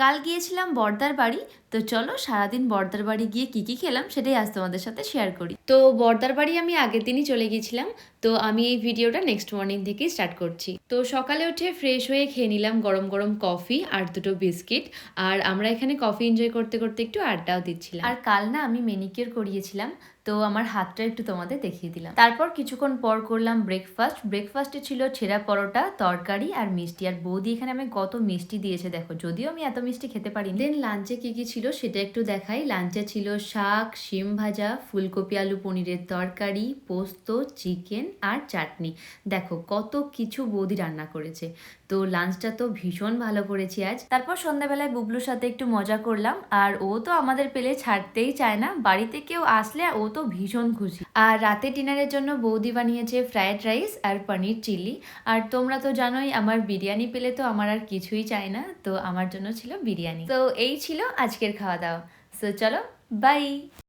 কাল গিয়েছিলাম বর্দার বাড়ি। তো চলো সারাদিন বর্দার বাড়ি গিয়ে কি খেলাম সেটাই আজ তোমাদের সাথে শেয়ার করি। তো বর্দার বাড়ি আমি আগের দিনই চলে গিয়েছিলাম। তো আমি এই ভিডিওটা নেক্সট মর্নিং থেকেই স্টার্ট করছি। তো সকালে উঠে ফ্রেশ হয়ে খেয়ে নিলাম গরম গরম কফি আর দুটো বিস্কিট। আর আমরা এখানে কফি এনজয় করতে করতে একটু আড্ডাও দিচ্ছিলাম। আর কাল না আমি মেনিকিওর করিয়েছিলাম, তো আমার হাতটা একটু তোমাদের দেখিয়ে দিলাম। তারপর কিছুক্ষণ পর করলাম ব্রেকফাস্টে ছিল ছেঁড়া পরোটা, তরকারি আর মিষ্টি। আর বৌদি এখানে আমি কত মিষ্টি দিয়েছে দেখো, যদিও আমি এত মিষ্টি খেতে পারি। দেন লাঞ্চে কি ছিল সেটা একটু দেখাই। লাঞ্চে ছিল শাক, শিম ভাজা, ফুলকপি আলু পনিরের তরকারি, পোস্ত, চিকেন আর চাটনি। দেখো কত কিছু বৌদি রান্না করেছে। তো লাঞ্চটা তো ভীষণ ভালো করেছি আজ। তারপর সন্ধ্যাবেলায় বুবলুর সাথে একটু মজা করলাম। আর ও তো আমাদের পেলে ছাড়তেই চায় না, বাড়িতে কেউ আসলে ও তো ভীষণ খুশি। আর রাতে ডিনারের জন্য বৌদি বানিয়েছে ফ্রায়েড রাইস আর পনির চিলি। আর তোমরা তো জানোই আমার বিরিয়ানি পেলে তো আমার আর কিছুই চাই না, তো আমার জন্য ছিল বিরিয়ানি। তো এই ছিল আজকের খাওয়া দাওয়া। সো চলো, বাই।